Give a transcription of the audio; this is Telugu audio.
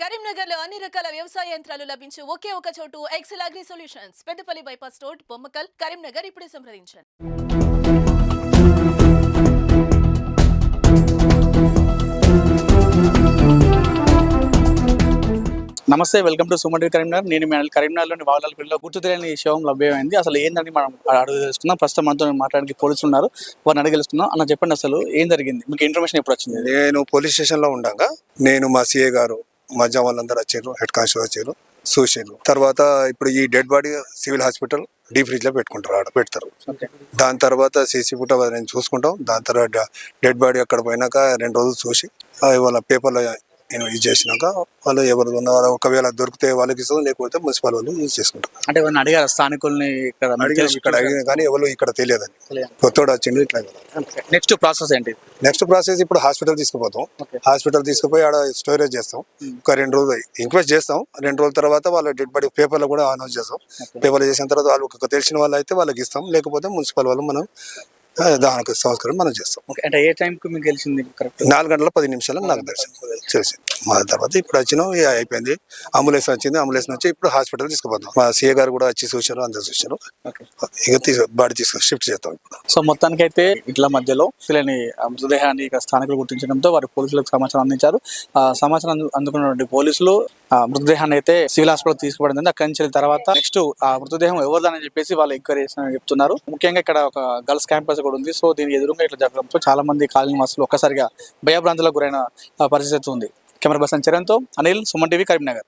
కరీంనగర్ లో అన్ని రకాల వ్యవసాయ యంత్రాలు లభించే ఒకే ఒక చోటు excel agri solutions Peddapalli bypass road Bommakal Karimnagar. ఇప్పుడే సంప్రదించండి. నమస్తే, welcome to Suman TV Karimnagar. నేను మీ కరీంనగర్లోని వాగులపల్లిలో గుర్తు తెలియని శవం లభ్యమైంది. అసలు ఏందని మనం అడుగు తెలుసుకుందాం. ప్రస్తుతం మనతో మాట్లాడడానికి పోలీసులు ఉన్నారు, వారిని అడిగి తెలుసుకుందాం. అన్న చెప్పండి, అసలు ఏం జరిగింది, మీకు ఇన్ఫర్మేషన్ ఎప్పుడు వచ్చింది? నేను పోలీస్ స్టేషన్లో ఉండగా నేను మా సిఏ గారు మా జవాన్లందరూ వచ్చారు, హెడ్ కానిస్టేబుల్ వచ్చారు, చూసారు. తర్వాత ఇప్పుడు ఈ dead body civil hospital deep fridge లో పెట్టుకుంటారు, ఆడ పెడతారు. దాని తర్వాత సీసీ ఫుటో నేను చూసుకుంటాం. దాని తర్వాత డెడ్ బాడీ అక్కడ పోయినాక 2 రోజులు చూసి వాళ్ళ పేపర్లో నేను యూజ్ చేసినాక వాళ్ళు ఎవరు ఉన్నారో ఒకవేళ దొరికితే వాళ్ళకి ఇస్తాం, లేకపోతే మున్సిపల్ వాళ్ళు యూజ్ చేసుకుంటారు. అంటే ఎవరిని అడిగారు స్థానికుల్ని? ఇక్కడ అడిగిన కానీ ఎవరు ఇక్కడ తెలియదని కొత్తోడు వచ్చిండు ఇట్లా. నెక్స్ట్ ప్రాసెస్ ఏంటి? నెక్స్ట్ ప్రాసెస్ ఇప్పుడు హాస్పిటల్ తీసుకుపోతాం. హాస్పిటల్ తీసుకుపోయి ఆడ స్టోరేజ్ చేస్తాం. ఒక 2 రోజులు ఇంక్వెస్ట్ చేస్తాం. 2 రోజుల తర్వాత వాళ్ళ డెడ్ బాడీ పేపర్లో కూడా అనౌన్స్ చేస్తాం. పేపర్లు చేసిన తర్వాత వాళ్ళు తెలిసిన వాళ్ళు అయితే వాళ్ళకి ఇస్తాం, లేకపోతే మున్సిపల్ వాళ్ళు మనం దానికి సంస్కారం మనం చేస్తాం. అంటే ఏ టైంకి మీకు తెలిసింది? 4 గంటల 10 నిమిషాలు నాకు తెలిసింది. మా తర్వాత ఇప్పుడు వచ్చినాం, అయిపోయింది. అంబులెన్స్ వచ్చింది, అంబులెన్స్ నుంచి ఇప్పుడు హాస్పిటల్ తీసుకుపోతాం. మా సీఏ గారు కూడా వచ్చి చూశారు, అందరు చూశారు. ఇక బాడీ తీసుకొని షిఫ్ట్ చేస్తాం ఇప్పుడు. సో మొత్తానికి అయితే ఇట్ల మధ్యలో పిల్లని మృతదేహాన్ని ఇక స్థానికులు గుర్తించడంతో వారు పోలీసులకు సమాచారం అందించారు. సమాచారం అందుకున్నటువంటి పోలీసులు మృతదేహాన్ని అయితే సివిల్ హాస్పిటల్ తీసుకుపడింది. అక్కడి నుంచి తర్వాత నెక్స్ట్ ఆ మృతదేహం ఎవరిదని చెప్పేసి వాళ్ళు ఎంక్వైరీ చేస్తారని చెప్తున్నారు. ముఖ్యంగా ఇక్కడ ఒక గర్ల్స్ క్యాంపస్ కూడా ఉంది. సో దీనికి ఎదురుగా ఇట్లా జరగడంతో చాలా మంది కాలనీ వాసులు ఒక్కసారిగా భయభ్రాంతులకు గురైన పరిస్థితి ఉంది. కెమెరా పర్సన్ చరణ్తో అనిల్, సుమన్ టీవీ, కరీంనగర్.